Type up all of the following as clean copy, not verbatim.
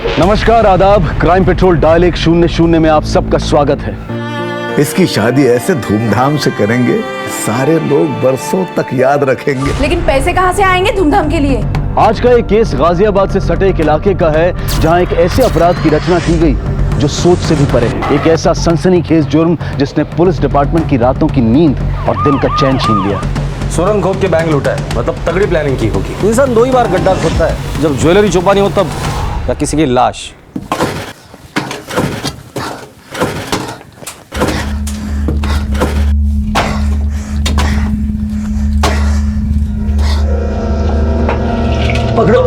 नमस्कार, आदाब। Crime petrol dial 100 में आप सबका स्वागत है। इसकी शादी ऐसे धूमधाम से करेंगे, सारे लोग बरसों तक याद रखेंगे। लेकिन पैसे कहाँ से आएंगे धूमधाम के लिए? आज का एक केस गाजियाबाद से सटे एक इलाके का है, जहां एक ऐसे अपराध की रचना की गई जो सोच से भी परे है। एक ऐसा सनसनीखेज जुर्म जिसने पुलिस डिपार्टमेंट की रातों की नींद और दिन का चैन छीन लिया। सुरंग खोद के बैंक लूटा है, मतलब तगड़ी प्लानिंग की होगी। इंसान 2 ही बार गड्ढा खोदता है, जब ज्वेलरी छुपानी हो तब, या किसी की लाश। पकड़ो।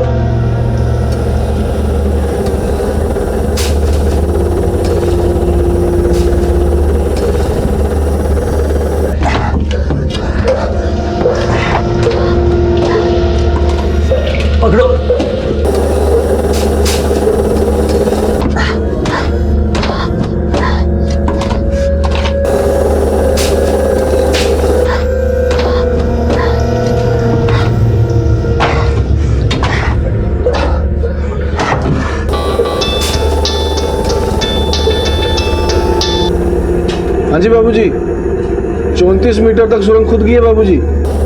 पकड़ो। हाँ जी बाबूजी, 34 मीटर तक सुरंग खुद गई है बाबूजी।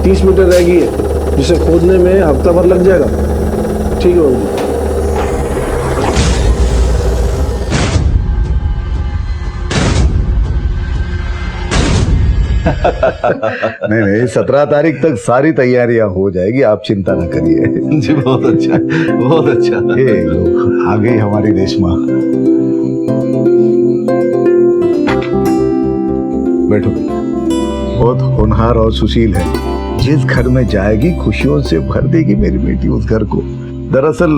30 मीटर रह गई है, जिसे खोदने में हफ्ता भर लग जाएगा। ठीक है बाबूजी। नहीं, 17 तारीख तक सारी तैयारियां हो जाएगी, आप चिंता न करिए। जी बहुत अच्छा, बहुत अच्छा। ये लोग आ गई हमारी रेशमा। बैठो। बहुत होनहार और सुशील है। जिस घर में जाएगी खुशियों से भर देगी मेरी बेटी उस घर को। दरअसल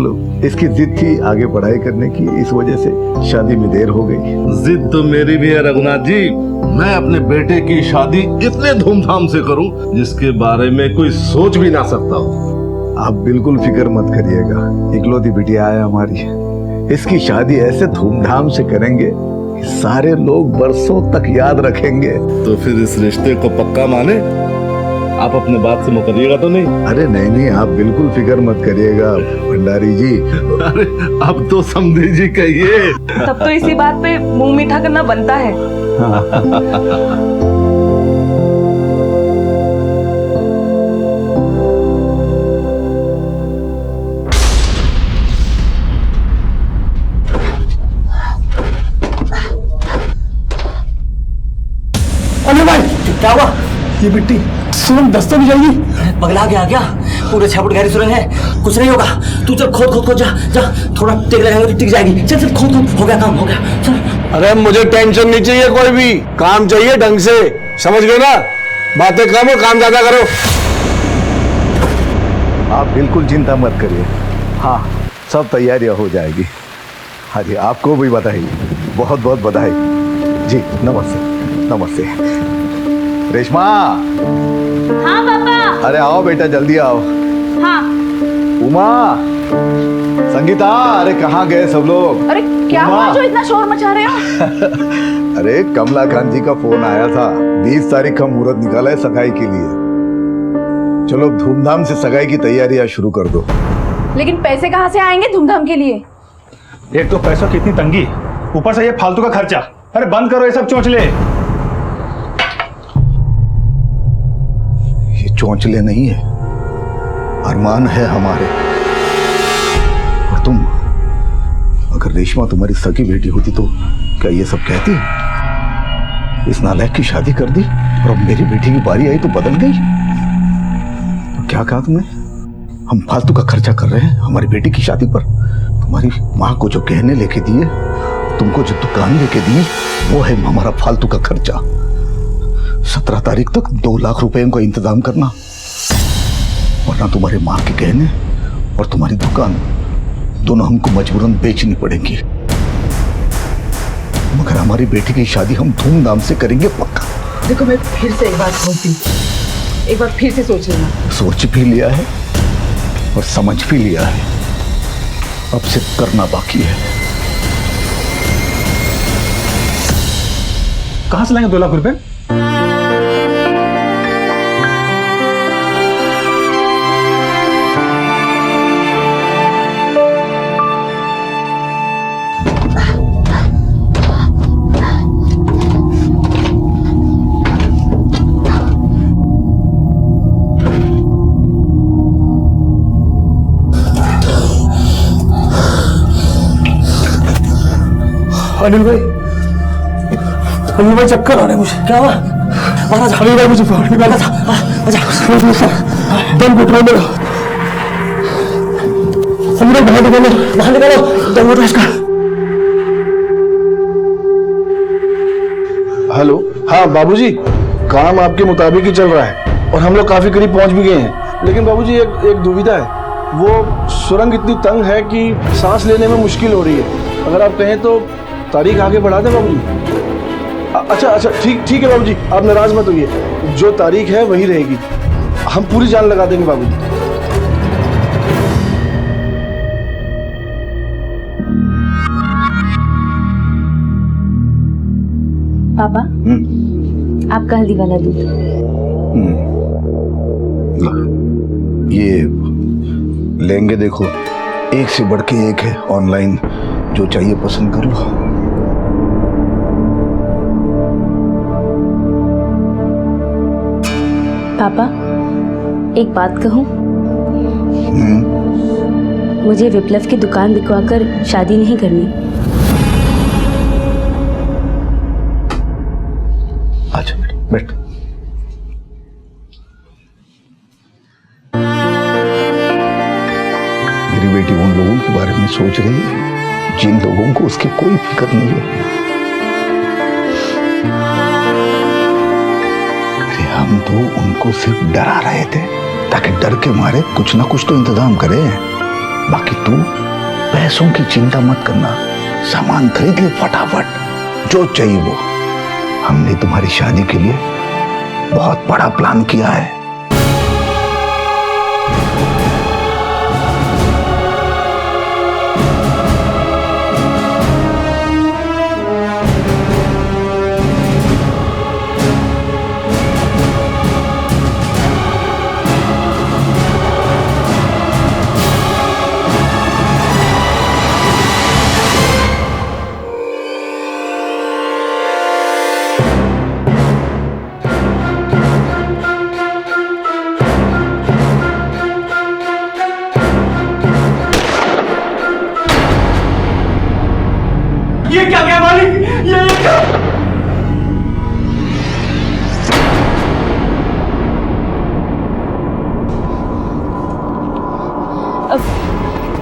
इसकी जिद थी आगे पढ़ाई करने की, इस वजह से शादी में देर हो गई। जिद तो मेरी भी है रघुनाथ जी। मैं अपने बेटे की शादी इतने धूमधाम से करूं जिसके बारे में कोई सोच भी ना सकता हो। आप बिल्कुल फिक्र मत करिएगा, इकलौती बिटिया है हमारी। इसकी शादी ऐसे धूमधाम से करेंगे कि सारे लोग बरसों तक याद रखेंगे। तो फिर इस रिश्ते को पक्का माने? आप अपने बात से मुकरिएगा तो नहीं? अरे नहीं, आप बिल्कुल फिक्र मत करिएगा भंडारी जी। अरे अब तो समझी जी कहिए। तब तो इसी बात पे मुंह मीठा करना बनता है। अरे भाई क्या हुआ? ये मिट्टी सुरंग दस्त नहीं जाएगी? पगला गया क्या? पूरे 6 फुट गहरी सुरंग है, कुछ नहीं होगा। तू चल खोद खोद खोद, जा जा, थोड़ा टेक लगाएगा तो टिक जाएगी। चल चल खोद खोद, हो गया काम, हो गया। चल। अरे मुझे टेंशन नहीं चाहिए, कोई भी काम चाहिए ढंग से, समझ गए ना? बातें कम और काम ज्यादा करो। आप बिल्कुल चिंता मत करिए, हाँ सब तैयारियां हो जाएगी। हाँ जी, आपको भी बधाई, बहुत बहुत बधाई जी। नमस्ते नमस्ते। रेशमा। हाँ पापा। अरे आओ बेटा, जल्दी आओ। हाँ। उमा, संगीता, अरे कहाँ गए सब लोग? अरे क्या हुआ जो इतना शोर मचा रहे हो? अरे कमलाकांत जी का फोन आया था, 20 तारीख का मुहूर्त निकाला है सगाई के लिए। चलो धूमधाम से सगाई की तैयारियां शुरू कर दो। लेकिन पैसे कहाँ से आएंगे धूमधाम के लिए? एक तो पैसों की इतनी तंगी, ऊपर से ये फालतू का खर्चा। अरे बंद करो ये सब चोंचले। ये चोंचले नहीं है, अरमान है हमारे। और तुम, अगर रेशमा तुम्हारी सगी बेटी होती तो क्या ये सब कहती? इस नालायक की शादी कर दी और अब मेरी बेटी की बारी आई तो बदल गई। तो क्या कहा तुमने? हम फालतू का खर्चा कर रहे हैं हमारी बेटी की शादी पर? तुम्हारी माँ को जो गहने लेके दिए, तुमको जो दुकान लेके दी, वो है हमारा फालतू का खर्चा। 17 तारीख तक 2 लाख रुपए का इंतजाम करना, वरना तुम्हारे माँ के गहने और तुम्हारी दुकान दोनों हमको मजबूरन बेचनी पड़ेंगी। मगर हमारी बेटी की शादी हम धूमधाम से करेंगे पक्का। देखो मैं फिर से एक बात बोलती हूँ, एक बार फिर से सोच लेना। सोच भी लिया है और समझ भी लिया है, अब सिर्फ करना बाकी है। कहां से लाएंगे 2 लाख रुपए? अनिल भाई चक्कर आ रहे हैं मुझे। क्या हुआ? महाराज अनिल भाई मुझे बाहर निकाला था। दम घुट रहा है मेरा। अनिल भाई बाहर निकालो दम घुट रहा है इसका। हेलो, हाँ बाबूजी, काम आपके मुताबिक ही चल रहा है और हम लोग काफी करीब पहुंच भी गए हैं। लेकिन बाबूजी एक दुविधा है, वो सुरंग इतनी तंग है कि सांस लेने में मुश्किल हो रही है। अगर आप कहें तो तारीख आगे बढ़ा दें बाबूजी। अच्छा ठीक है बाबूजी, आप नाराज मत होइए, जो तारीख है वही रहेगी, हम पूरी जान लगा देंगे बाबूजी। पापा, आपका हल्दी वाला दूध। ये लेंगे, देखो एक से बढ़ के एक है, ऑनलाइन जो चाहिए पसंद कर लो। पापा, एक बात कहूं? मुझे विप्लव की दुकान बिकवाकर शादी नहीं करनी। अच्छा बैठ। मेरी बेटी उन लोगों के बारे में सोच रही है जिन लोगों को उसकी कोई फिक्र नहीं है। अरे हम तो उनको सिर्फ डरा रहे थे ताकि डर के मारे कुछ ना कुछ तो इंतजाम करें। बाकी तू पैसों की चिंता मत करना, सामान खरीद ले फटाफट, जो चाहिए वो। हमने तुम्हारी शादी के लिए बहुत बड़ा प्लान किया है। ये क्या क्या मालिक? ये क्या?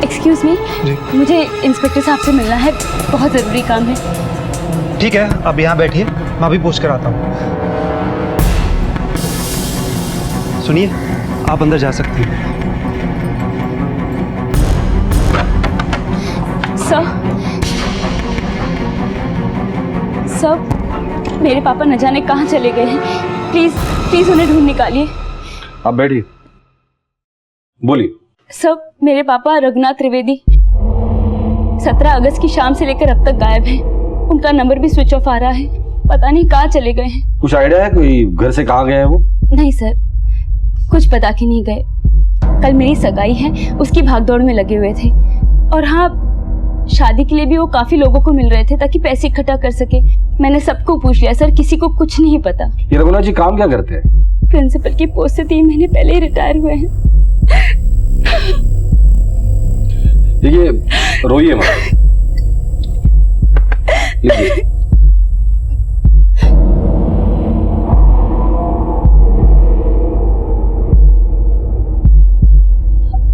एक्सक्यूज मी, मुझे इंस्पेक्टर साहब से मिलना है, बहुत जरूरी काम है। ठीक है, आप यहाँ बैठिए, मैं अभी पूछ कर आता हूँ। सुनिए, आप अंदर जा सकती हैं। सर, मेरे पापा न जाने कहाँ चले गए हैं। प्लीज उन्हें ढूंढ निकालिए। आप बैठिए, बोलिए। सर, मेरे पापा रघुनाथ त्रिवेदी 17 अगस्त की शाम से लेकर अब तक गायब हैं। उनका नंबर भी स्विच ऑफ आ रहा है, पता नहीं कहाँ चले गए हैं। कुछ आइडिया है कोई घर से कहाँ गए हैं वो? नहीं सर, कुछ बता के नहीं गए। कल मेरी सगाई है, उसकी भागदौड़ में लगे हुए थे। और हाँ, शादी के लिए भी वो काफी लोगों को मिल रहे थे ताकि पैसे इकट्ठा कर सके। मैंने सबको पूछ लिया सर, किसी को कुछ नहीं पता। ये रघुनाथ जी काम क्या करते हैं? प्रिंसिपल की पोस्ट से 3 महीने पहले ही रिटायर हुए हैं। देखिए, रोइए मत। लीजिए।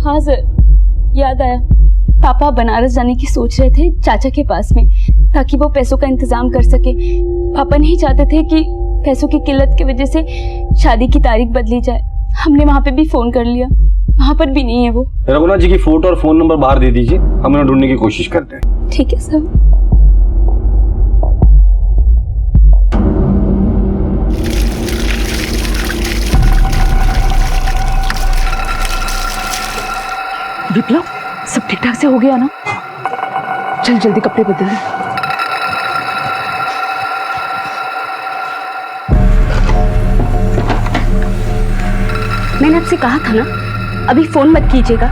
हाँ सर, याद आया। पापा बनारस जाने की सोच रहे थे चाचा के पास में, ताकि वो पैसों का इंतजाम कर सके। पापा नहीं चाहते थे कि पैसों की किल्लत की वजह से शादी की तारीख बदली जाए। हमने वहाँ पे भी फोन कर लिया, वहाँ पर भी नहीं है वो। रघुनाथ जी की फोटो और फोन नंबर बाहर दे दीजिए, हम उन्हें ढूंढने की कोशिश करते हैं। ठीक है सर। विप्लव, सब ठीक ठाक से हो गया ना? चल जल्दी कपड़े बदल ले। मैंने आपसे कहा था ना, अभी फोन मत कीजिएगा।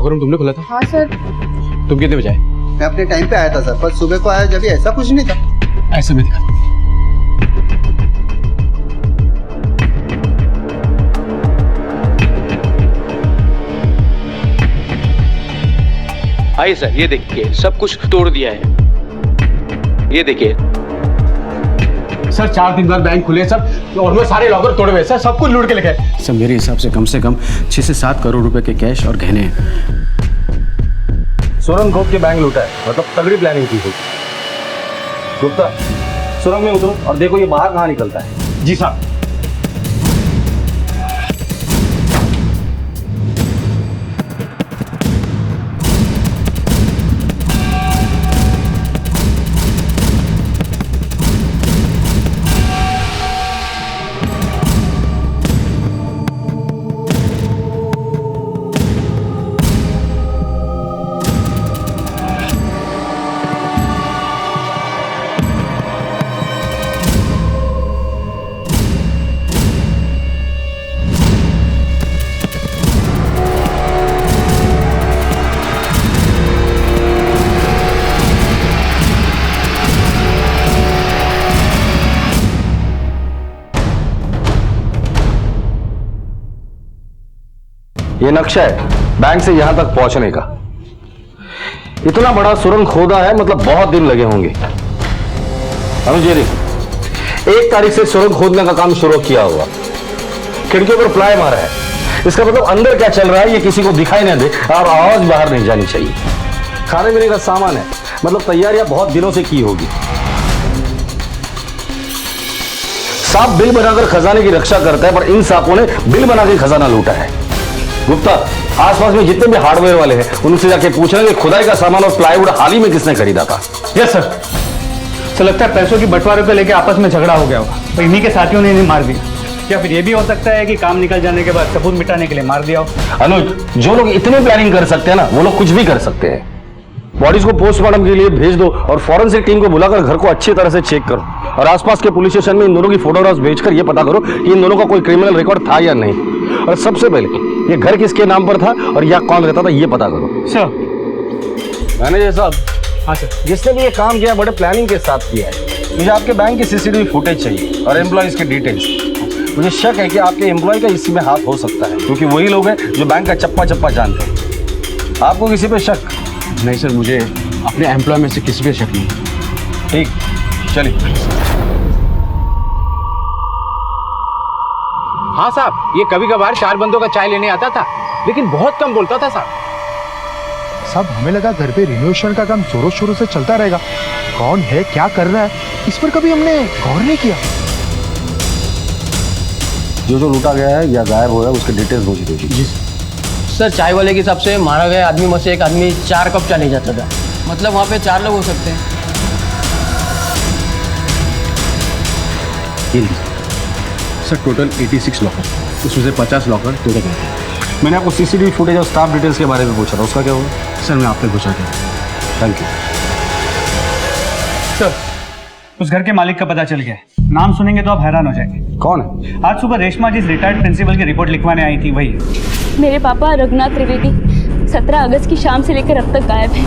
लॉकर रूम तुमने खोला था? हाँ सर। तुम कितने बजे आए? मैं अपने टाइम पे आया था सर, पर सुबह को आया जब ऐसा कुछ नहीं था। ऐसे में दिखा। आइए सर, ये देखिए सब कुछ तोड़ दिया है। ये देखिए सर 4 दिन बाद बैंक खुले सब और मैं सारे लॉकर तोड़े हुए सर, सब कुछ लूट के लेके आए। सर मेरे हिसाब से कम 6 से 7 करोड़ रुपए के कैश और गहने हैं। सुरंग खोद के बैंक लूटा है, मतलब तगड़ी प्लानिंग की होगी। गुप्ता सुरंग में उतरो और देखो ये बाहर कहाँ निकलता है। जी साहब। ये नक्शा है बैंक से यहां तक पहुंचने का। इतना बड़ा सुरंग खोदा है, मतलब बहुत दिन लगे होंगे। अनुज जी 1 तारीख से सुरंग खोदने का काम शुरू किया हुआ, खिड़कियों पर प्लाई मारा है। इसका मतलब अंदर क्या चल रहा है ये किसी को दिखाई ना दे और आवाज बाहर नहीं जानी चाहिए। खाने पीने का सामान है, मतलब तैयारियां बहुत दिनों से की होगी। सांप बिल बनाकर खजाने की रक्षा करता है, पर इन सांपों ने बिल बना के खजाना लूटा है। गुप्ता आसपास में जितने भी हार्डवेयर वाले हैं उनसे जाके पूछना कि खुदाई का सामान और प्लाईवुड हाल ही में किसने खरीदा था। Yes sir. सर लगता है पैसों की बंटवारे को लेकर आपस में झगड़ा हो गया होगा, तो इन्हीं के साथियों ने इन्हें मार दिया। या फिर ये भी हो सकता है कि काम निकल जाने के बाद सबूत मिटाने के लिए मार दिया हो। अनुज जो लोग इतनी प्लानिंग कर सकते हैं ना, वो लोग कुछ भी कर सकते हैं। बॉडीज को पोस्टमार्टम के लिए भेज दो और फॉरेंसिक टीम को बुलाकर घर को अच्छी तरह से चेक करो और आसपास के पुलिस स्टेशन में इन दोनों की फोटोग्राफ्स भेजकर ये पता करो कि इन दोनों का कोई क्रिमिनल रिकॉर्ड था या नहीं। और सबसे पहले ये घर किसके नाम पर था और यहाँ कौन रहता था ये पता करो। सर मैनेजर साहब। हाँ सर। जिसने भी ये काम किया बड़े प्लानिंग के साथ किया है। मुझे आपके बैंक की सीसीटीवी फुटेज चाहिए और एम्प्लॉयज के डिटेल्स। मुझे शक है कि आपके एम्प्लॉय का इसी में हाथ हो सकता है, क्योंकि वही लोग हैं जो बैंक का चप्पा चप्पा जानते हैं। आपको किसी पे शक? नहीं सर, मुझे अपने एम्प्लॉय में से किसी पे शक नहीं। ठीक, चलिए। हाँ साहब, ये कभी कभार 4 बंदों का चाय लेने आता था, लेकिन बहुत कम बोलता था साहब। साहब हमें लगा घर पे रिनोवेशन का काम जोरों शोरों से चलता रहेगा। कौन है, क्या कर रहा है, इस पर कभी हमने गौर नहीं किया। जो लूटा गया है या गायब हुआ है उसके डिटेल्स मुझे दीजिए। जी सर चाय वाले के हिसाब से मारा गया आदमी में से एक आदमी 4 कप चाय ले जाता था। मतलब वहाँ पे 4 लोग हो सकते हैं। सर टोटल 86 लॉकर, उसमें से 50 लॉकर तोड़े गए थे। मैंने आपको सीसीटीवी फुटेज और स्टाफ डिटेल्स के बारे में पूछा था, उसका क्या हुआ? सर मैं आपसे पूछा था। Thank you sir. उस घर के मालिक का पता चल गया है। नाम सुनेंगे तो आप हैरान हो जाएंगे। कौन है? आज सुबह रेशमा जिस रिटायर्ड प्रिंसिपल की रिपोर्ट लिखवाने आई थी वही है। मेरे पापा रघुनाथ त्रिवेदी 17 अगस्त की शाम से लेकर अब तक गायब हैं।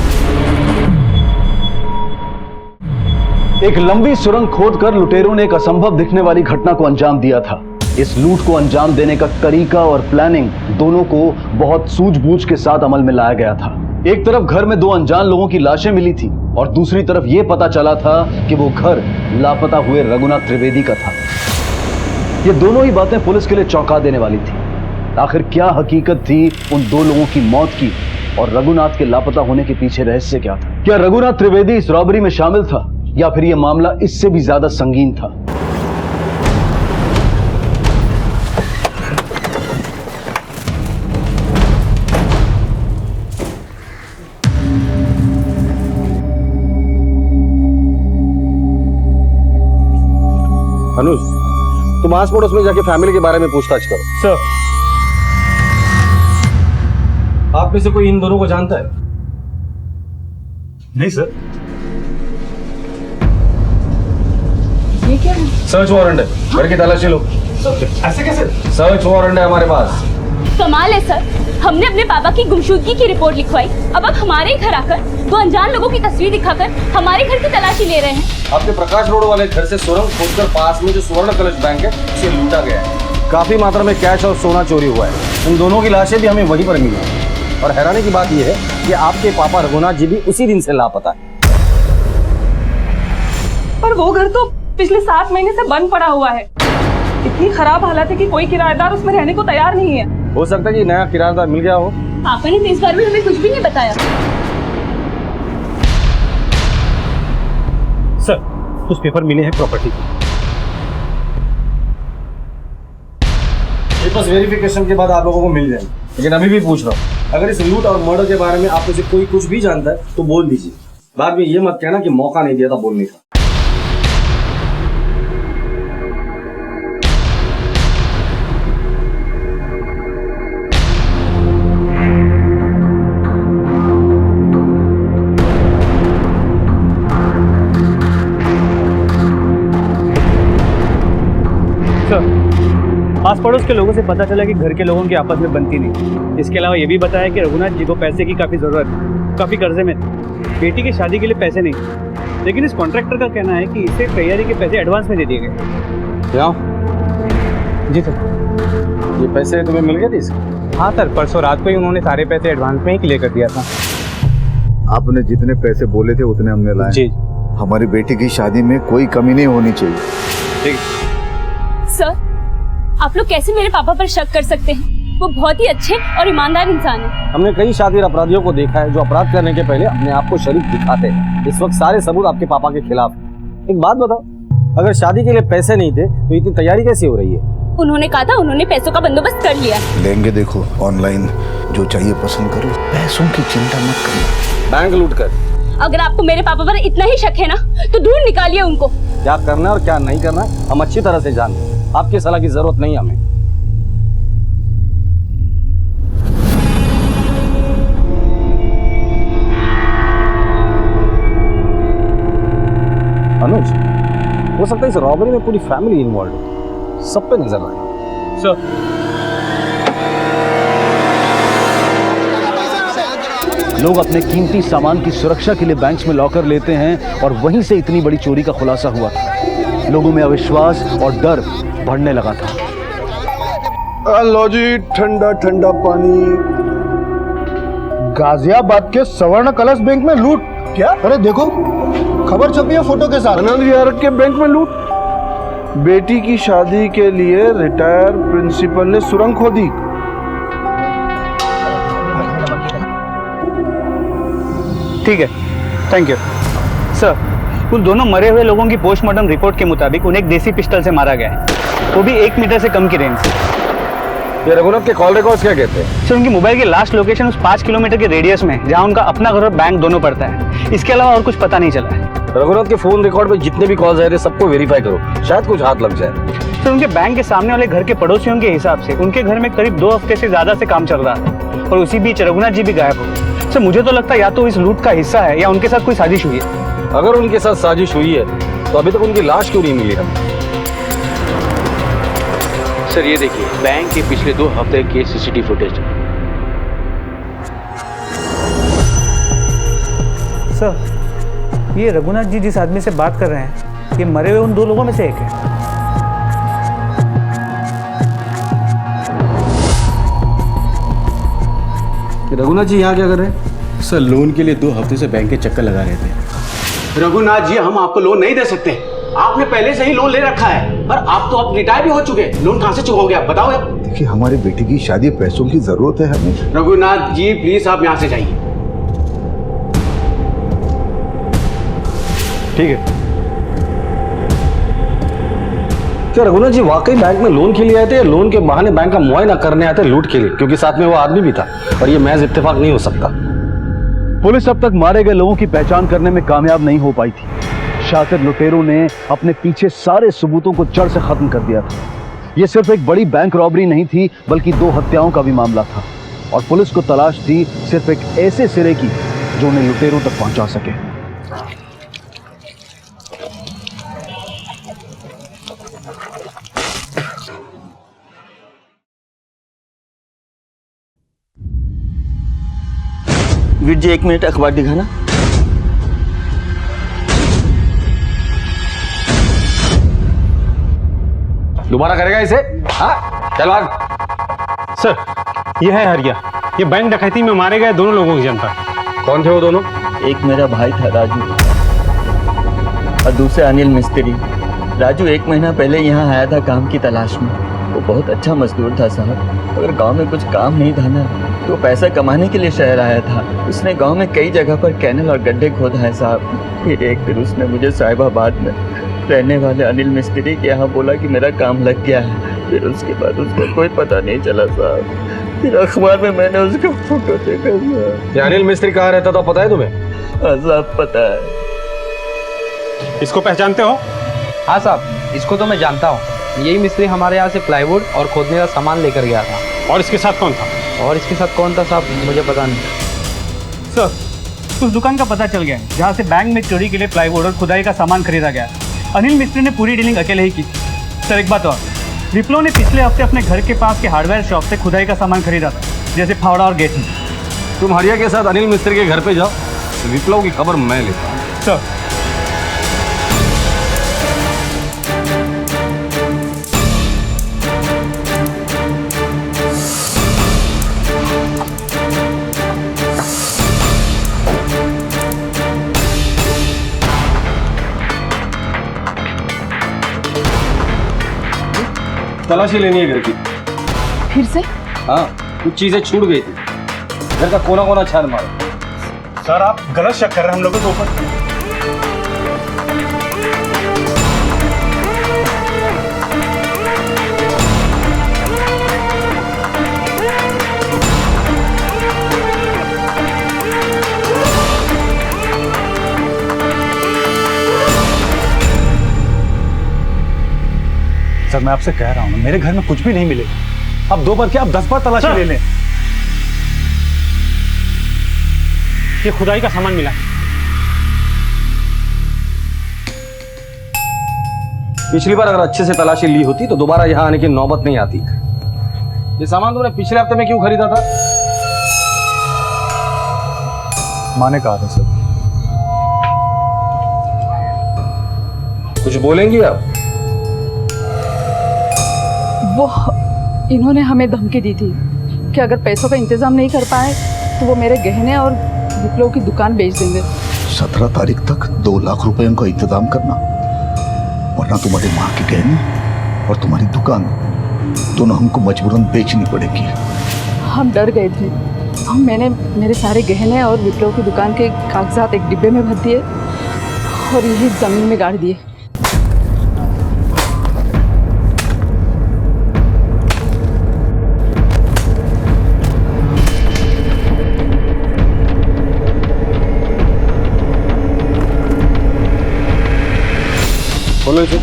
एक लंबी सुरंग खोदकर लुटेरों ने एक असंभव दिखने वाली घटना को अंजाम दिया था। इस लूट को अंजाम देने का तरीका और प्लानिंग दोनों को बहुत सूझबूझ के साथ अमल में लाया गया था। एक तरफ घर में 2 अनजान लोगों की लाशें मिली थी और दूसरी तरफ यह पता चला था कि वो घर लापता हुए रघुनाथ त्रिवेदी का था। ये दोनों ही बातें पुलिस के लिए चौंका देने वाली थी। आखिर क्या हकीकत थी उन 2 लोगों की मौत की और रघुनाथ के लापता होने के पीछे रहस्य क्या था? क्या रघुनाथ त्रिवेदी इस रॉबरी में शामिल था या फिर यह मामला इससे भी ज्यादा संगीन था? अनुज तुम आस पड़ोस में जाके फैमिली के बारे में पूछताछ करो। सर। आप में से कोई इन दोनों को जानता है? नहीं सर। ये क्या है? सर्च वारंट है, घर की तलाशी लो। ऐसे कैसे? सर्च वारंट है हमारे पास। कमाल है सर, हमने अपने पापा की गुमशुदगी की रिपोर्ट लिखवाई, अब आप हमारे घर आकर दो अनजान लोगों की तस्वीर दिखाकर हमारे घर की तलाशी ले रहे हैं। आपके प्रकाश रोड वाले घर से सुरंग खोदकर पास में जो स्वर्ण कलश बैंक है उसे लूटा गया है। काफी मात्रा में कैश और सोना चोरी हुआ है। इन दोनों की लाशें भी हमें वहीं पर मिली हैं। और हैरानी की बात यह है कि आपके पापा रघुनाथ जी भी उसी दिन से लापता है। पर वो घर तो पिछले 7 महीने से बंद पड़ा हुआ है। इतनी खराब हालत है कि कोई किराएदार उसमें रहने को तैयार नहीं है। हो सकता है कि नया किराएदार मिल गया हो। पापा ने तो इस बार भी हमें कुछ भी नहीं बताया। सर, कुछ पेपर मिले हैं प्रॉपर्टी के। पेपर्स वेरिफिकेशन के बाद आप लोगों को मिल जाएंगे, लेकिन अभी भी पूछ रहा हूँ, अगर इस लूट और मर्डर के बारे में आप में से कोई कुछ भी जानता है तो बोल दीजिए। बाद में ये मत कहना कि मौका नहीं दिया था बोलने का। आस पड़ोस के लोगों से पता चला कि घर के लोगों की आपस में बनती नहीं। इसके अलावा ये भी बताया कि रघुनाथ जी को पैसे की काफ़ी ज़रूरत है, काफ़ी कर्जे में थे। बेटी की शादी के लिए पैसे नहीं थे, लेकिन इस कॉन्ट्रैक्टर का कहना है कि इसे तैयारी के पैसे एडवांस में दे दिए गए। क्या? जी सर। ये पैसे तुम्हें मिल गए थे इसके? हाँ सर, परसों रात को ही उन्होंने सारे पैसे एडवांस में ही क्लियर कर दिया था। आपने जितने पैसे बोले थे उतने हमने लाए। जी। हमारी बेटी की शादी में कोई कमी नहीं होनी चाहिए। ठीक। सर, आप लोग कैसे मेरे पापा पर शक कर सकते हैं? वो बहुत ही अच्छे और ईमानदार इंसान हैं। हमने कई शातिर अपराधियों को देखा है जो अपराध करने के पहले अपने आप को शरीफ दिखाते हैं। इस वक्त सारे सबूत आपके पापा के खिलाफ हैं। एक बात बताओ, अगर शादी के लिए पैसे नहीं थे तो इतनी तैयारी कैसे हो रही है? उन्होंने कहा था उन्होंने पैसों का बंदोबस्त कर लिया। लेंगे, देखो ऑनलाइन जो चाहिए पसंद करो, पैसों की चिंता मत करना। बैंक लूट कर। अगर आपको मेरे पापा पर इतना ही शक है ना तो ढूंढ निकालिए उनको। क्या करना है और क्या नहीं करना है हम अच्छी तरह से जानते हैं। आपकी सलाह की जरूरत नहीं हमें। अनुज, हो सकता है इस रॉबरी में पूरी फैमिली इन्वॉल्व है, सब पे नजर रखना। सर, लोग अपने कीमती सामान की सुरक्षा के लिए बैंक्स में लॉकर लेते हैं और वहीं से इतनी बड़ी चोरी का खुलासा हुआ। लोगों में अविश्वास और डर बढ़ने लगा था। लो जी, ठंडा ठंडा पानी। गाजियाबाद के स्वर्ण कलश बैंक में लूट। क्या? अरे देखो, खबर छपी है फोटो के साथ। आनंद विहार के बैंक में लूट। बेटी की शादी के लिए रिटायर प्रिंसिपल ने सुरंग खोदी। ठीक है, थैंक यू सर। उन दोनों मरे हुए लोगों की पोस्टमार्टम रिपोर्ट के मुताबिक उन्हें एक देसी पिस्टल से मारा गया है, वो भी 1 मीटर से कम की रेंज से। ये रघुनाथ के कॉल रिकॉर्ड्स क्या कहते हैं? सर, उनकी मोबाइल की लास्ट लोकेशन उस 5 किलोमीटर के रेडियस में है जहां उनका अपना घर और बैंक दोनों पड़ता है। इसके अलावा और कुछ पता नहीं चला है। रघुनाथ के फोन रिकॉर्ड में जितने भी कॉल्स आए थे सबको वेरीफाई करो, शायद कुछ हाथ लग जाए। सर, उनके बैंक के सामने वाले घर के पड़ोसियों के हिसाब से उनके घर में करीब 2 हफ्ते से ज्यादा से काम चल रहा है और उसी बीच रघुनाथ जी भी गायब हो गए। सर, मुझे तो लगता है या तो इस लूट का हिस्सा है या उनके साथ कोई साजिश हुई है। अगर उनके साथ साजिश हुई है तो अभी तक उनकी लाश क्यों नहीं मिली हमें? सर ये देखिए, बैंक के पिछले 2 हफ्ते के सीसीटीवी फुटेज। सर, ये रघुनाथ जी जिस आदमी से बात कर रहे हैं, ये मरे हुए उन 2 लोगों में से एक है। रघुनाथ जी यहाँ क्या कर रहे हैं? सर, लोन के लिए 2 हफ्ते से बैंक के चक्कर लगा रहे थे। रघुनाथ जी, हम आपको लोन नहीं दे सकते। आपने पहले से ही लोन ले रखा है और आप तो अब रिटायर भी हो चुके हैं। लोन कहाँ से चुकाओगे आप बताओ यार। देखिए, हमारी बेटी की शादी, पैसों की जरूरत है हमें। रघुनाथ जी प्लीज आप यहाँ से जाइए। ठीक है। क्या रघुनाथ जी वाकई बैंक में लोन के लिए आए थे या लोन के बहाने बैंक का मुआयना करने आए थे लूट के लिए? क्योंकि साथ में वो आदमी भी था और ये महज इत्तेफाक नहीं हो सकता। पुलिस अब तक मारे गए लोगों की पहचान करने में कामयाब नहीं हो पाई थी। शातिर लुटेरों ने अपने पीछे सारे सबूतों को जड़ से खत्म कर दिया था। यह सिर्फ एक बड़ी बैंक रॉबरी नहीं थी, बल्कि 2 हत्याओं का भी मामला था और पुलिस को तलाश थी सिर्फ एक ऐसे सिरे की जो उन्हें लुटेरों तक पहुंचा सके। वीर जी 1 मिनट अखबार दिखाना। दोबारा करेगा इसे? हाँ चल भाग। सर ये है हरिया, ये बैंक डकैती में मारे गए दोनों लोगों की जनता। कौन थे वो दोनों? एक मेरा भाई था राजू और दूसरा अनिल मिस्त्री। राजू 1 महीना पहले यहाँ आया था काम की तलाश में। वो बहुत अच्छा मजदूर था साहब। अगर गांव में कुछ काम नहीं था ना तो पैसा कमाने के लिए शहर आया था। उसने गांव में कई जगह पर कैनल और गड्ढे खोदा है साहब। फिर एक दिन उसने मुझे साहिबाबाद में रहने वाले अनिल मिस्त्री के यहाँ बोला कि मेरा काम लग गया है। फिर उसके बाद उसका कोई पता नहीं चला साहब। फिर अखबार में मैंने उसका फोटो देखा साहब। ये अनिल मिस्त्री कहाँ रहता था पता है तुम्हें? हाँ साहब पता है। इसको पहचानते हो? हाँ साहब, इसको तो मैं जानता हूँ। यही मिस्त्री हमारे यहाँ से प्लाईवुड और खोदने का सामान लेकर गया था। और इसके साथ कौन था? और इसके साथ कौन था साहब, मुझे पता नहीं। सर उस दुकान का पता चल गया है जहाँ से बैंक में चोरी के लिए प्लाईवुड और खुदाई का सामान खरीदा गया। अनिल मिस्त्री ने पूरी डीलिंग अकेले ही की। सर एक बात और, विप्लव ने पिछले हफ्ते अपने घर के पास के हार्डवेयर शॉप से खुदाई का सामान खरीदा था, जैसे फावड़ा और गेट। तुम हरिया के साथ अनिल मिस्त्री के घर पे जाओ, विप्लव की खबर मैं लेता हूँ। सर तलाशी लेनी है घर की। फिर से? हाँ कुछ चीजें छूट गई थी। घर का कोना कोना छान मारो। सर आप गलत शक कर रहे हैं हम लोगों के ऊपर। सर मैं आपसे कह रहा हूँ मेरे घर में कुछ भी नहीं मिले। अब 2 बार क्या आप 10 बार तलाशी ले लें। ये खुदाई का सामान मिला। पिछली बार अगर अच्छे से तलाशी ली होती तो दोबारा यहाँ आने की नौबत नहीं आती। ये सामान तुमने पिछले हफ्ते में क्यों खरीदा था? माँ ने कहा था सर। कुछ बोलेंगी आप? वो इन्होंने हमें धमकी दी थी कि अगर पैसों का इंतजाम नहीं कर पाए तो वो मेरे गहने और विप्लव की दुकान बेच देंगे। 17 तारीख तक 2 लाख रुपए का इंतजाम करना, वरना तुम्हारी माँ के गहने और तुम्हारी दुकान दोनों हमको मजबूरन बेचनी पड़ेगी। हम डर गए थे। मैंने मेरे सारे गहने और विप्लव की दुकान के कागजात एक डिब्बे में भर दिए और यही जमीन में गाड़ दिए। बोलो इसे।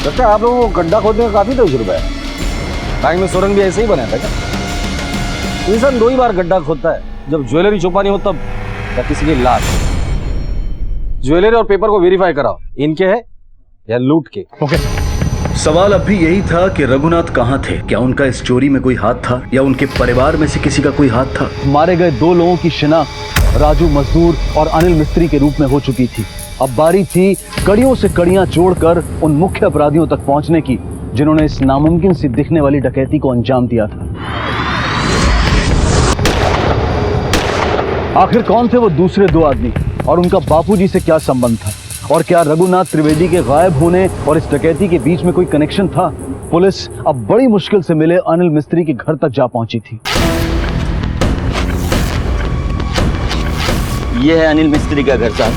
लगता है आप लोगों को गड्ढा खोदने का काफी तजुर्बा है। बैंक में सुरंग भी ऐसे ही बना था क्या? इंसान 2 ही बार गड्ढा खोदता है, जब ज्वेलरी छुपानी हो तब, या किसी की लाश। ज्वेलरी और पेपर को वेरीफाई कराओ, इनके है या लूट के। ओके। सवाल अब भी यही था कि रघुनाथ कहाँ थे। क्या उनका इस चोरी में कोई हाथ था या उनके परिवार में से किसी का कोई हाथ था? मारे गए 2 लोगों की शिनाख्त राजू मजदूर और अनिल मिस्त्री के रूप में हो चुकी थी। अब बारी थी कड़ियों से कड़ियां जोड़कर उन मुख्य अपराधियों तक पहुंचने की जिन्होंने इस नामुमकिन सी दिखने वाली डकैती को अंजाम दिया था। आखिर कौन थे वो दूसरे 2 आदमी और उनका बापूजी से क्या संबंध था? और क्या रघुनाथ त्रिवेदी के गायब होने और इस डकैती के बीच में कोई कनेक्शन था? पुलिस अब बड़ी मुश्किल से मिले अनिल मिस्त्री के घर तक जा पहुंची थी। ये है अनिल मिस्त्री का घर साहब।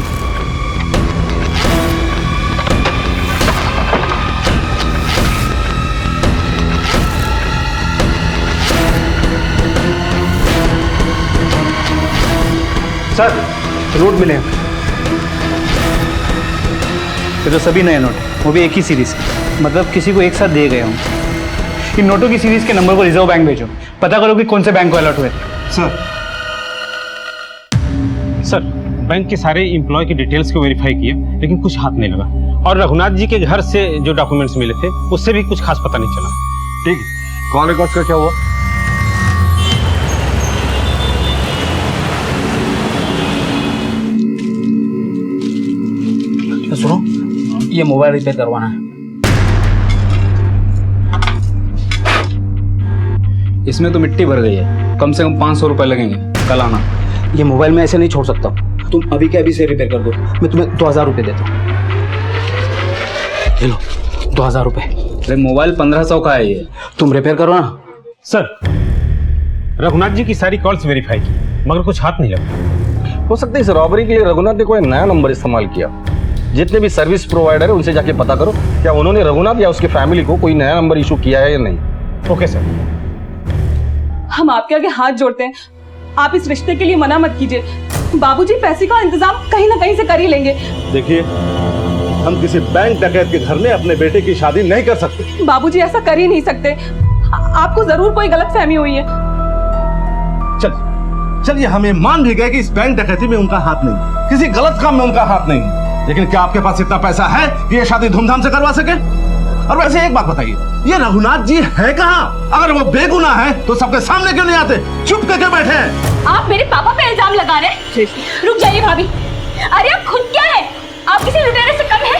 सर नोट मिले हैं। ये तो सभी नए नोट हैं, वो भी एक ही सीरीज के, मतलब किसी को एक साथ दिए गए होंगे। इन नोटों की सीरीज के नंबर को रिजर्व बैंक भेजो, पता करो कि कौन से बैंक को अलर्ट हुए थे। सर बैंक के सारे एम्प्लॉय की डिटेल्स को वेरीफाई किया, लेकिन कुछ हाथ नहीं लगा। और रघुनाथ जी के घर से जो डॉक्यूमेंट्स मिले थे उससे भी कुछ खास पता नहीं चला। ठीक है, कॉल रिकॉर्ड का क्या हुआ? तो सुनो, ये मोबाइल रिपेयर करवाना है। इसमें तो मिट्टी भर गई है, कम से कम 500 रुपए लगेंगे, कल आना। ये मोबाइल मैं ऐसे नहीं छोड़ सकता, तुम अभी के अभी से रिपेयर कर दो, मैं तुम्हें 2000 रुपये देता हूँ। ले लो 2000 रुपये। अरे मोबाइल 1500 का है ये, तुम रिपेयर करो ना। सर, रघुनाथ जी की सारी कॉल्स वेरीफाई की, मगर कुछ हाथ नहीं लगा। हो सकता है इस रॉबरी के लिए रघुनाथ ने कोई नया नंबर इस्तेमाल किया। जितने भी सर्विस प्रोवाइडर है उनसे जाके पता करो, क्या उन्होंने रघुनाथ या उसकी फैमिली को कोई नया नंबर इशू किया है या नहीं। Okay sir. हम आपके आगे हाथ जोड़ते हैं, आप इस रिश्ते के लिए मना मत कीजिए। बाबूजी पैसे का इंतजाम कहीं ना कहीं से कर ही लेंगे। देखिए, हम किसी बैंक डकैत के घर में अपने बेटे की शादी नहीं कर सकते। बाबूजी ऐसा कर ही नहीं सकते, आपको जरूर कोई गलतफहमी हुई है। चलिए हमें मान भी गए कि इस बैंक डकैती में उनका हाथ नहीं, किसी गलत काम में उनका हाथ नहीं, लेकिन क्या आपके पास इतना पैसा है कि ये शादी धूमधाम से करवा सके? और वैसे एक बात बताइए, ये रघुनाथ जी है कहाँ? अगर वो बेगुनाह है तो सबके सामने क्यों नहीं आते, चुप करके बैठे हैं? आप मेरे पापा पे इल्जाम लगा रहे हैं? रुक जाइए भाभी, अरे आप खुद क्या है? आप किसी लुटेरे से कम है?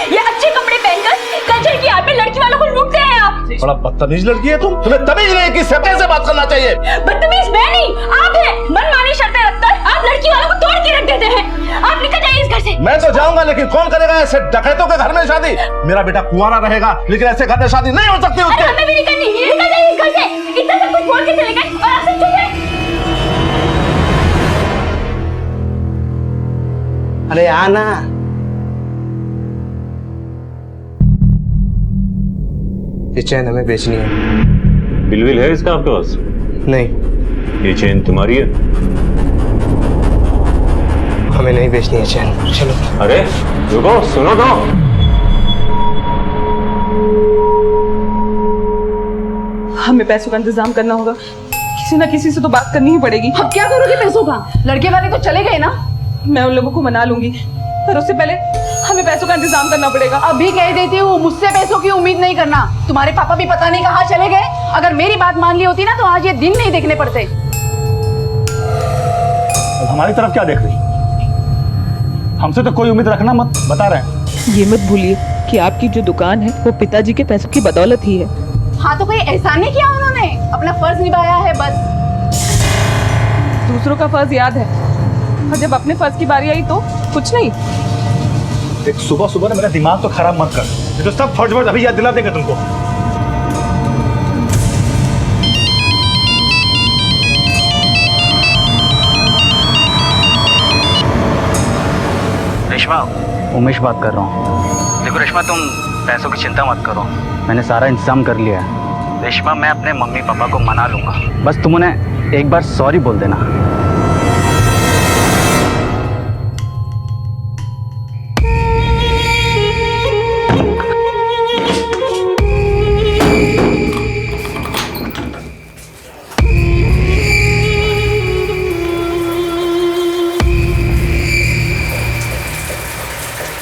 ये अच्छे कपड़े पहनकर कल्चर की आड़ में लड़की वालों को लूटते हैं आप। बड़ा बदतमीज लड़की है तुम, तुम्हें तमीज नहीं कि सत्य से बात करना चाहिए। बदतमीज मैं नहीं, आप हैं। मनमानी शर्तें रखकर आप लड़की वालों को तोड़ के रख देते हैं। आप निकल जाइए इस घर से। मैं तो जाऊंगा, लेकिन कौन करेगा ऐसे डकैतों के घर में शादी? मेरा बेटा कुंवारा रहेगा, लेकिन ऐसे घर में शादी नहीं हो सकती उसके। हमें भी नहीं करनी, निकल जाइए इस घर से। इतना सब कुछ छोड़ के चले गए और आप सब चुप हैं। अरे आना। ये चैन हमें बेचनी है। बिल है इसका आपके पास? नहीं। ये चैन तुम्हारी है? हमें नहीं बेचनी है चैन, चलो। अरे रुको, सुनो तो। हमें पैसों का इंतजाम करना होगा, किसी ना किसी से तो बात करनी ही पड़ेगी। अब क्या करोगे पैसों का? लड़के वाले तो चले गए ना। मैं उन लोगों को मना लूंगी, पर उससे पहले हमें पैसों का इंतजाम करना पड़ेगा। अभी कह देती हूँ, मुझसे पैसों की उम्मीद नहीं करना। तुम्हारे पापा भी पता नहीं कहाँ चले गए। अगर मेरी बात मान ली होती ना तो आज ये दिन नहीं देखने पड़ते। अब हमारी तरफ क्या देख रही? हमसे तो कोई उम्मीद रखना मत, बता रहे हैं। ये मत भूलिए कि आपकी जो दुकान है वो पिताजी के पैसों की बदौलत ही है। हाँ तो कोई एहसान नहीं किया उन्होंने, अपना फर्ज निभाया है बस। दूसरों का फर्ज याद है, और जब अपने फर्ज की बारी आई तो कुछ नहीं। एक सुबह सुबह मेरा दिमाग तो खराब मत कर, ये तो सब फर्ज अभी याद दिला देंगे तुमको। रेशमा, उमेश बात कर रहा हूँ। देखो रेशमा, तुम पैसों की चिंता मत करो, मैंने सारा इंतजाम कर लिया है। रेशमा, मैं अपने मम्मी पापा को मना लूंगा, बस तुम उन्हें एक बार सॉरी बोल देना।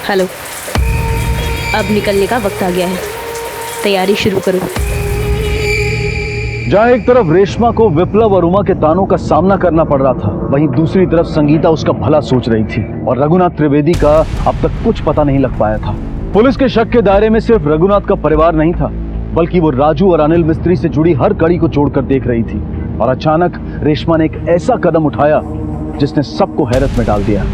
हेलो, अब निकलने का वक्त आ गया है, तैयारी शुरू करो। जहां एक तरफ रेशमा को विप्लव और उमा के तानों का सामना करना पड़ रहा था, वहीं दूसरी तरफ संगीता उसका भला सोच रही थी। और रघुनाथ त्रिवेदी का अब तक कुछ पता नहीं लग पाया था। पुलिस के शक के दायरे में सिर्फ रघुनाथ का परिवार नहीं था, बल्कि वो राजू और अनिल मिस्त्री से जुड़ी हर कड़ी को जोड़कर देख रही थी। और अचानक रेशमा ने एक ऐसा कदम उठाया जिसने सबको हैरत में डाल दिया।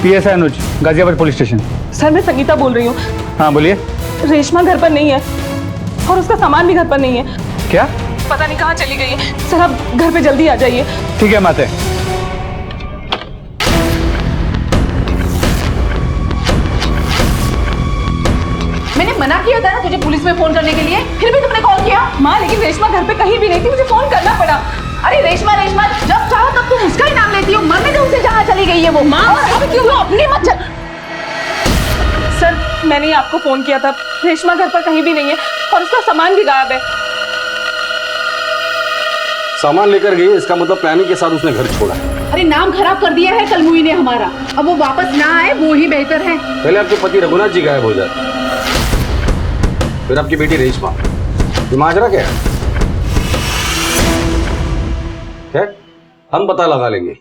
पीएसआई अनुज, गाजियाबाद पुलिस स्टेशन। सर, मैं संगीता बोल रही हूँ। हाँ बोलिए। रेशमा घर पर नहीं है और उसका सामान भी घर पर नहीं है। क्या? पता नहीं कहाँ चली गई है। सर, आप घर पे जल्दी आ जाइए। ठीक है माते। मैंने मना किया था ना तुझे पुलिस में फोन करने के लिए, फिर भी तुमने कॉल किया। माँ, लेकिन रेशमा घर पे कहीं भी नहीं थी, मुझे फोन करना पड़ा। अरे रेशमा, जब चाहो तब तुम उसका ही नाम लेती हो। मरने दो उसे, जहाँ चली गई है वो। माँ, अब क्यों अपनी मत चल। सर, मैंने आपको फोन किया था, रेशमा घर पर कहीं भी नहीं है। और उसका सामान भी गायब है। सामान लेकर गई, इसका मतलब प्लानिंग के साथ उसने घर छोड़ा। अरे नाम खराब कर दिया है कलमुई ने हमारा, अब वो वापस ना आए वो ही बेहतर है। पहले आपके पति रघुनाथ जी गायब हो जाए, फिर आपकी बेटी रेशमा। ये माजरा क्या है? हम पता लगा लेंगे।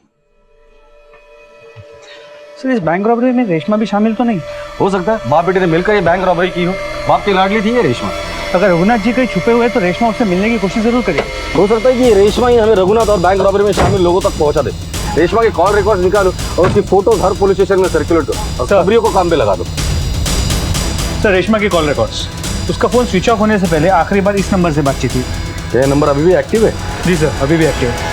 सर इस बैंक रॉबरी में रेशमा भी शामिल तो नहीं? हो सकता है बाप बेटे ने मिलकर ये बैंक रॉबरी की हो। बाप की लाडली थी ये रेशमा। अगर रघुनाथ जी कहीं छुपे हुए तो रेशमा उससे मिलने की कोशिश जरूर करेगी। हो सकता है कि ये रेशमा ही हमें रघुनाथ और बैंक रॉबरी में शामिल लोगों तक पहुंचा दे। रेशमा के कॉल रिकॉर्ड निकालो और उसकी फोटोज हर पुलिस स्टेशन में सर्कुलेट करो और खबरियों को काम पे लगा दो। सर रेशमा की कॉल रिकॉर्ड्स, उसका फोन स्विच ऑफ होने से पहले आखिरी बार इस नंबर से बातचीत हुई। ये नंबर अभी भी एक्टिव है? जी सर, अभी भी एक्टिव है।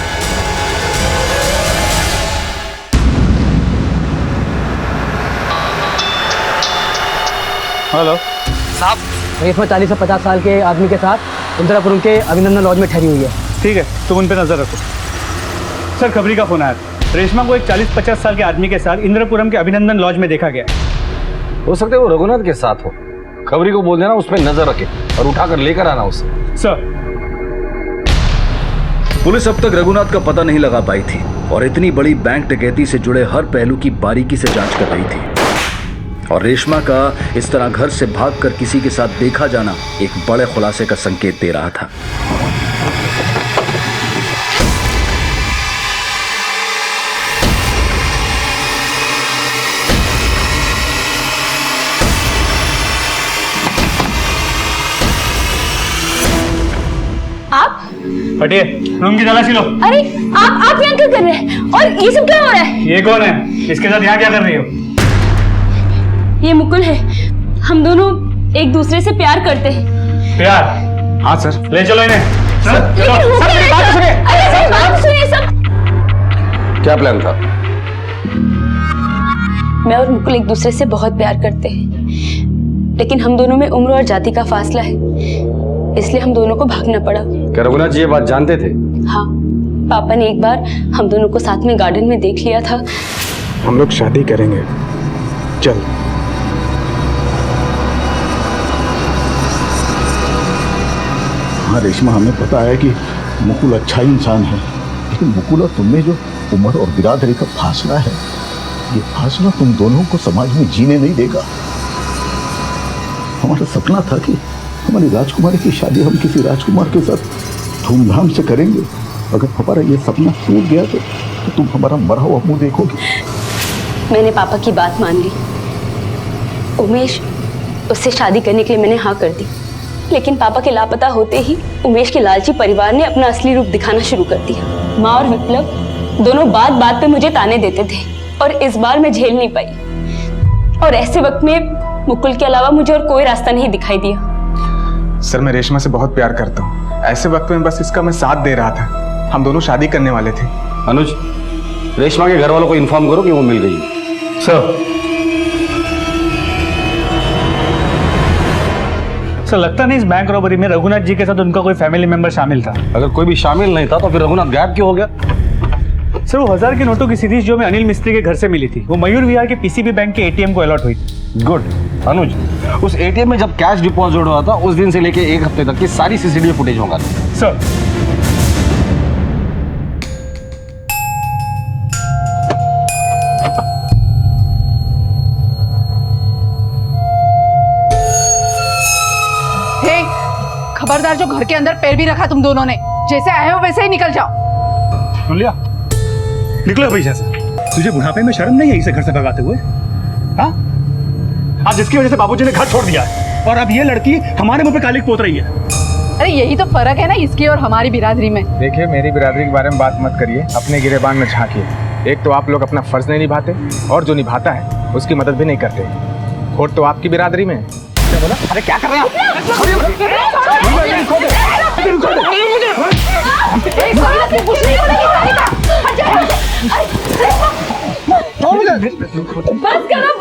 हेलो साहब, रेशमा 40 से 50 साल के आदमी के साथ इंदिरापुरम के अभिनंदन लॉज में ठहरी हुई है। ठीक है, तुम उन पर नजर रखो। सर खबरी का फोन आया, रेशमा को एक 40-50 साल के आदमी के साथ इंदिरापुरम के अभिनंदन लॉज में देखा गया। हो सकता है वो रघुनाथ के साथ हो। खबरी को बोल देना उस पर नजर रखे और उठाकर लेकर आना उसे। सर पुलिस अब तक रघुनाथ का पता नहीं लगा पाई थी और इतनी बड़ी बैंक डकैती से जुड़े हर पहलू की बारीकी से जांच कर रही थी। और रेशमा का इस तरह घर से भागकर किसी के साथ देखा जाना एक बड़े खुलासे का संकेत दे रहा था। आप हटिए, रूम की तलाशी लो। अरे आप यहाँ क्या कर रहे हैं और ये सब क्या हो रहा है? ये कौन है? इसके साथ यहाँ क्या कर रही हो? ये मुकुल है, हम दोनों एक दूसरे से प्यार करते हैं। प्यार? हाँ सर। ले चलो इन्हें। सर चलो। सर मेरी बात सुनिए। अरे सर बात सुनिए सब। क्या प्लान था? मैं और मुकुल एक दूसरे से बहुत प्यार करते हैं, लेकिन हम दोनों में उम्र और जाति का फासला है, इसलिए हम दोनों को भागना पड़ा। क्या रघुनाथ जी ये बात जानते थे? हाँ, पापा ने एक बार हम दोनों को साथ में गार्डन में देख लिया था। हम लोग शादी करेंगे, चल। हाँ रेशमा, हमें पता है कि मुकुल अच्छा इंसान है, लेकिन मुकुल और तुमने जो उम्र और बिरादरी का फासला है, ये फासला तुम दोनों को समाज में जीने नहीं देगा। हमारा सपना था कि हमारी राजकुमारी की शादी हम किसी राजकुमार के साथ धूमधाम से करेंगे। अगर हमारा ये सपना टूट गया तो तुम हमारा मरा हुआ मुंह देखोगे। मैंने पापा की बात मान ली। उमेश, उससे शादी करने के लिए मैंने हाँ कर दी, लेकिन पापा के लापता होते ही उमेश के लालची परिवार ने अपना असली रूप दिखाना शुरू कर दिया। माँ और विप्लव दोनों बात बात पे मुझे ताने देते थे और इस बार मैं झेल नहीं पाई। और ऐसे वक्त में मुकुल के अलावा मुझे और कोई रास्ता नहीं दिखाई दिया। सर मैं रेशमा से बहुत प्यार करता हूँ, ऐसे वक्त में बस इसका मैं साथ दे रहा था। हम दोनों शादी करने वाले थे। अनुज, रेशमा के घर वालों को इन्फॉर्म करो कि वो मिल गई है। सर लगता नहीं इस बैंक रॉबरी में रघुनाथ जी के साथ उनका कोई फैमिली मेंबर शामिल था। अगर कोई भी शामिल नहीं था तो फिर रघुनाथ गायब क्यों हो गया? सर वो 1000 के नोटों की सीरीज जो मैं अनिल मिस्त्री के घर से मिली थी, वो मयूर विहार के पीसीबी बैंक के एटीएम को अलॉट हुई थी। गुड। अनुज, उस एटीएम में जब कैश डिपॉजिट हुआ था उस दिन से लेके एक हफ्ते तक की सारी सीसीटीवी फुटेज होगा। सर खबरदार, जो घर के अंदर पैर भी रखा तुम दोनों ने, जैसे आए हो वैसे ही निकल जाओ। सुन लिया? निकलो भैया से। तुझे बुढ़ापे में शर्म नहीं है इसे घर से भगाते हुए? हाँ, आज जिसकी वजह से बाबूजी ने घर छोड़ दिया है और अब ये लड़की हमारे मुंह पे कालिक पोत रही है। अरे यही तो फर्क है ना इसकी और हमारी बिरादरी में। देखिए, मेरी बिरादरी के बारे में बात मत करिए, अपने गिरेबान में झांकिए। एक तो आप लोग अपना फर्ज नहीं निभाते और जो निभाता है उसकी मदद भी नहीं करते। खोट तो आपकी बिरादरी में है। क्या बोला? अरे क्या कर रहे हैं आप?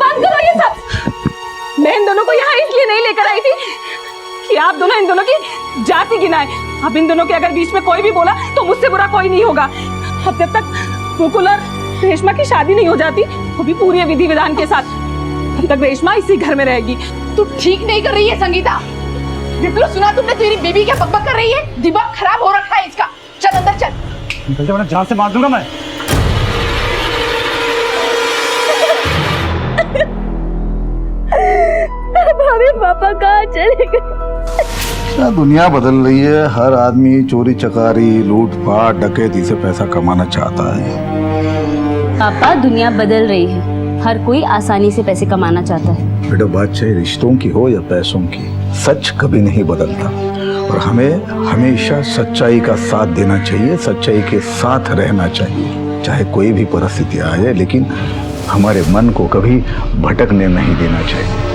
बंद करो ये सब। मैं इन दोनों को यहाँ इसलिए नहीं लेकर आई थी कि आप दोनों इन दोनों की जाति गिनाए। अब इन दोनों के अगर बीच में कोई भी बोला तो मुझसे बुरा कोई नहीं होगा। अब जब तक मुकुल और रेशमा की शादी नहीं हो जाती, वो भी पूरे विधि विधान के साथ, तब तक रेशमा इसी घर में रहेगी। तू ठीक नहीं कर रही है संगीता। विप्लू सुना तुमने? तेरी बीबी क्या बकबक कर रही है? दिमाग खराब हो रखा है इसका। चल अंदर चल। निकलते वरना जान से मार दूंगा मैं। हमारे पापा कहाँ चले गए? क्या दुनिया बदल रही है। हर आदमी चोरी चकारी लूटपाट डकैती से पैसा कमाना चाहता है। पापा, दुनिया बदल रही है, हर कोई आसानी से पैसे कमाना चाहता है। बेटा, बात चाहे रिश्तों की हो या पैसों की, सच कभी नहीं बदलता और हमें हमेशा सच्चाई का साथ देना चाहिए, सच्चाई के साथ रहना चाहिए, चाहे कोई भी परिस्थिति आए, लेकिन हमारे मन को कभी भटकने नहीं देना चाहिए।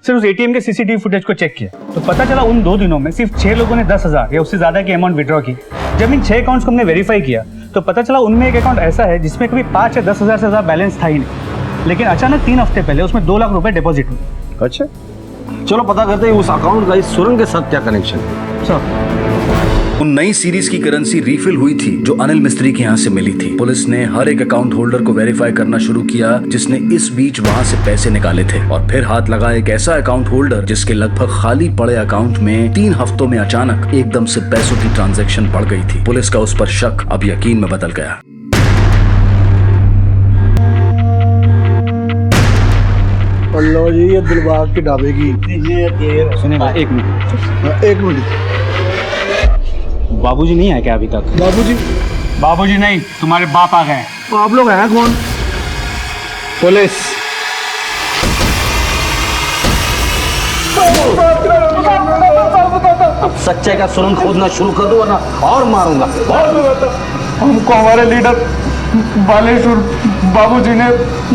सर, उस एटीएम के सीसीटीवी फुटेज को चेक किया तो पता चला उन 2 दिनों में सिर्फ 6 लोगों ने 10,000 या उससे ज्यादा की अमाउंट विड्रॉ की। जब इन 6 अकाउंट्स को हमने वेरीफाई किया तो पता चला उनमें एक अकाउंट ऐसा है जिसमें कभी 5 या 10,000 से ज्यादा बैलेंस था ही नहीं, लेकिन अचानक 3 हफ्ते पहले उसमें 2 लाख रुपए डिपॉजिट हुए। अच्छा, चलो पता करते हैं उस अकाउंट का इस सुरंग के साथ क्या कनेक्शन है। सर, उन नई सीरीज की करेंसी रिफिल हुई थी जो अनिल मिस्त्री के यहाँ से मिली थी। पुलिस ने हर एक अकाउंट होल्डर को वेरीफाई करना शुरू किया जिसने इस बीच वहाँ से पैसे निकाले थे, और फिर हाथ लगा एक ऐसा अकाउंट होल्डर जिसके लगभग खाली पड़े अकाउंट में 3 हफ्तों में अचानक एकदम से पैसों की ट्रांजैक्शन बढ़ गई थी। पुलिस का उस पर शक अब यकीन में बदल गया। लो जी, ये दिलबाग के ढाबे की। सुनिए, एक मिनट। बाबूजी नहीं आए क्या अभी तक? बाबूजी नहीं, तुम्हारे बाप आ गए। तो आप लोग हैं कौन? पुलिस। अब सच्चाई का सुरंग खोदना शुरू कर दो वरना और मारूंगा। हमको हमारे लीडर बालेश्वर बाबूजी ने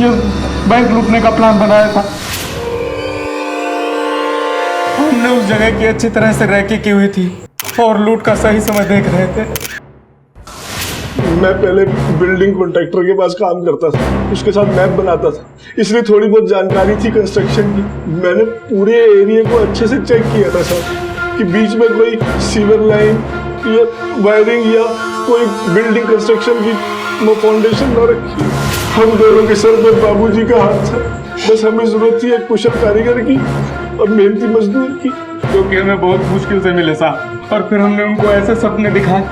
ये बैंक लूटने का प्लान बनाया था। हमने उस जगह की अच्छी तरह से रैकी की हुई थी और लूट का सही समय देख रहे थे। मैं पहले बिल्डिंग कॉन्ट्रैक्टर के पास काम करता था, उसके साथ मैप बनाता था, इसलिए थोड़ी बहुत जानकारी थी कंस्ट्रक्शन की। मैंने पूरे एरिया को अच्छे से चेक किया था सर कि बीच में कोई सीवर लाइन या वायरिंग या कोई बिल्डिंग कंस्ट्रक्शन की फाउंडेशन न रखी। हम दोनों के सर पर बाबूजी का हाथ था। बस हमें जरूरत थी एक कुशल कारीगर की और मेहनती मजदूर की, क्योंकि हमें बहुत मुश्किल से मिले साहब। और फिर हमने उनको ऐसे सपने दिखाए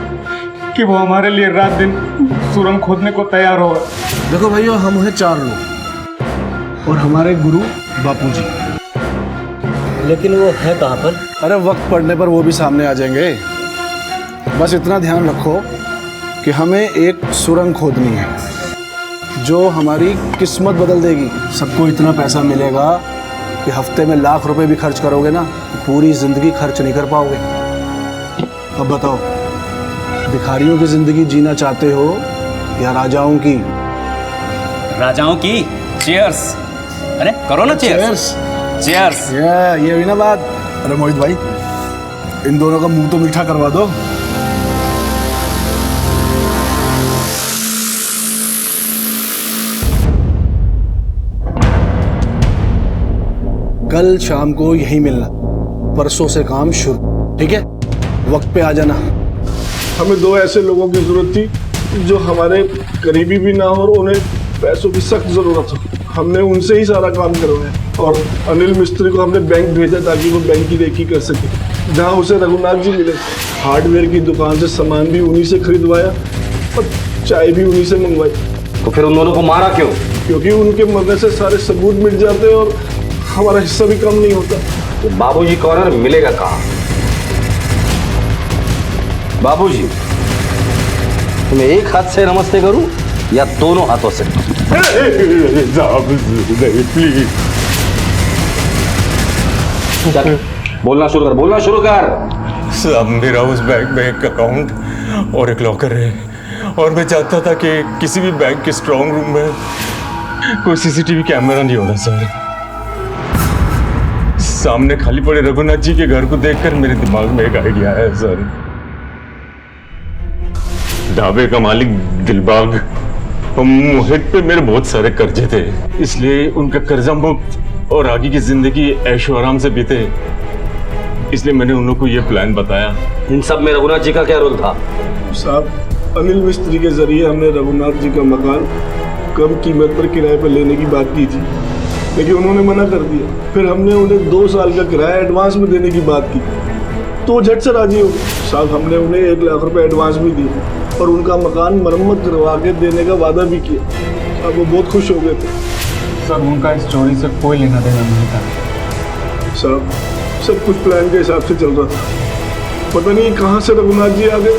कि वो हमारे लिए रात दिन सुरंग खोदने को तैयार हो गए। देखो भैया, हम हैं 4 लोग और हमारे गुरु बापूजी। लेकिन वो है कहाँ पर? अरे वक्त पड़ने पर वो भी सामने आ जाएंगे। बस इतना ध्यान रखो कि हमें एक सुरंग खोदनी है जो हमारी किस्मत बदल देगी। सबको इतना पैसा मिलेगा कि हफ्ते में लाख रुपए भी खर्च करोगे ना, पूरी जिंदगी खर्च नहीं कर पाओगे। अब बताओ, भिखारियों की जिंदगी जीना चाहते हो या राजाओं की? राजाओं की। चीयर्स। अरे करो ना चीयर्स। चीयर्स। ये हुई ना बात। अरे मोहित भाई, इन दोनों का मुंह तो मीठा करवा दो। कल शाम को यहीं मिलना, परसों से काम शुरू, ठीक है? वक्त पे आ जाना। हमें 2 ऐसे लोगों की जरूरत थी जो हमारे करीबी भी ना हो और उन्हें पैसों की सख्त जरूरत हो। हमने उनसे ही सारा काम करवाया और अनिल मिस्त्री को हमने बैंक भेजा ताकि वो बैंक की रेकी कर सके। जहाँ उसे रघुनाथ जी मिले, हार्डवेयर की दुकान से सामान भी उन्हीं से खरीदवाया और चाय भी उन्हीं से मंगवाई। तो फिर उन दोनों को मारा क्यों? क्योंकि उनके मरने से सारे सबूत मिट जाते और हमारा हिस्सा भी कम नहीं होता। तो बाबूजी कॉर्नर मिलेगा कहाँ? बाबूजी, तुम्हें एक हाथ से नमस्ते करूं या दोनों हाथों से? प्लीज बोलना शुरू कर, बोलना शुरू कर। साहब, मेरा उस बैंक में एक अकाउंट और एक लॉकर है और मैं चाहता था कि किसी भी बैंक के स्ट्रांग रूम में कोई सीसीटीवी कैमरा नहीं होना सर। सामने खाली पड़े रघुनाथ जी के घर को देखकर मेरे दिमाग में एक आइडिया है सर। ढाबे का मालिक दिलबाग और मोहित पे मेरे बहुत सारे कर्जे थे, इसलिए उनका कर्जा मुक्त और आगे की जिंदगी ऐशो आराम से बीते, इसलिए मैंने उन लोगों को यह प्लान बताया। इन सब में रघुनाथ जी का क्या रोल था? साहब, अनिल मिस्त्री के जरिए हमने रघुनाथ जी का मकान कम कीमत पर किराए पर लेने की बात की थी, लेकिन उन्होंने मना कर दिया। फिर हमने उन्हें 2 साल का किराया एडवांस में देने की बात की तो झट से राजी हो गए साहब। हमने उन्हें 1 लाख रुपए एडवांस भी दिए और उनका मकान मरम्मत करवा के देने का वादा भी किया। अब वो बहुत खुश हो गए थे। सर उनका इस चोरी से कोई लेना देना नहीं था साहब। सब कुछ प्लान के हिसाब से चल रहा था, पता नहीं कहाँ से रघुनाथ जी आ गए।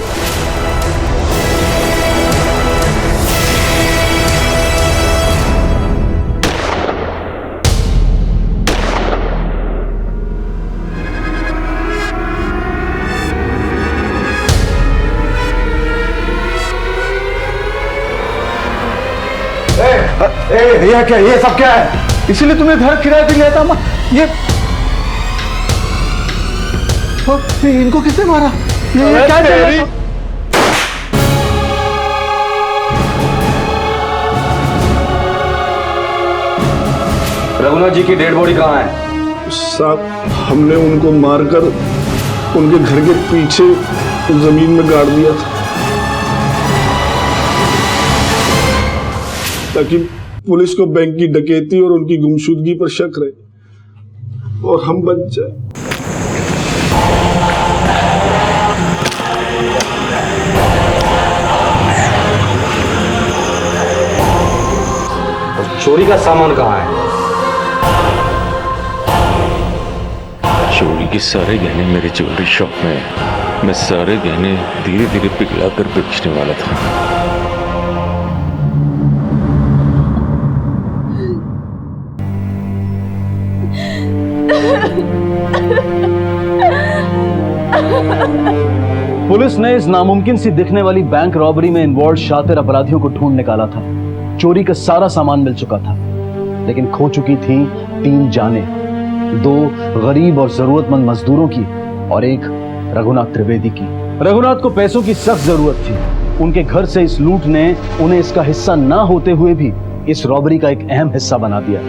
भैया क्या ये सब क्या है? इसीलिए तुम्हें घर किराए पे लिया था। ये इनको किसने मारा? ये क्या तेरी? रघुनाथ जी की डेड बॉडी कहाँ है? साहब हमने उनको मारकर उनके घर के पीछे जमीन में गाड़ दिया था ताकि पुलिस को बैंक की डकैती और उनकी गुमशुदगी पर शक रहे और हम बच जाए। और चोरी का सामान कहाँ है? चोरी के सारे गहने मेरे ज्वेलरी शॉप में है। मैं सारे गहने धीरे धीरे पिघला कर बेचने वाला था। पुलिस ने इस नामुमकिन सी दिखने वाली बैंक रॉबरी में इन्वॉल्व शातिर अपराधियों को ढूंढ निकाला था। चोरी का सारा सामान मिल चुका था, लेकिन खो चुकी थी 3 जानें, 2 गरीब और जरूरतमंद मजदूरों की और एक रघुनाथ त्रिवेदी की। रघुनाथ को पैसों की सख्त जरूरत थी। उनके घर से इस लूट ने उन्हें इसका हिस्सा ना होते हुए भी इस रॉबरी का एक अहम हिस्सा बना दिया।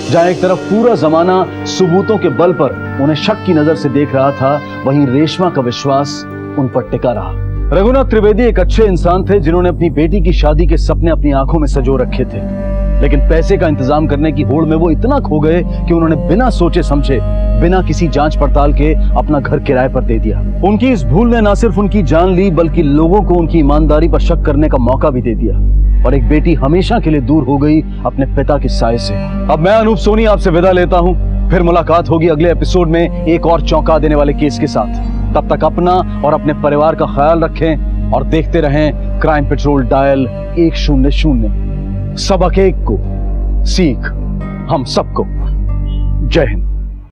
जहां एक तरफ पूरा जमाना सबूतों के बल पर उन्हें शक की नजर से देख रहा था, वहीं रेशमा का विश्वास उन पर टिका रहा। रघुनाथ त्रिवेदी एक अच्छे इंसान थे जिन्होंने अपनी बेटी की शादी के सपने अपनी आंखों में संजो रखे थे, लेकिन पैसे का इंतजाम करने की होड़ में वो इतना खो गए कि उन्होंने बिना सोचे समझे, बिना किसी जांच पड़ताल के अपना घर किराए पर दे दिया। उनकी इस भूल ने न सिर्फ उनकी जान ली, बल्कि लोगों को उनकी ईमानदारी पर शक करने का मौका भी दे दिया और एक बेटी हमेशा के लिए दूर हो गई अपने पिता के साए से। अब मैं अनूप सोनी आपसे विदा लेता हूँ। फिर मुलाकात होगी अगले एपिसोड में एक और चौंका देने वाले केस के साथ। तब तक अपना और अपने परिवार का ख्याल रखें और देखते रहें क्राइम पेट्रोल डायल 100। सबक एक को सीख हम सबको। जय हिंद।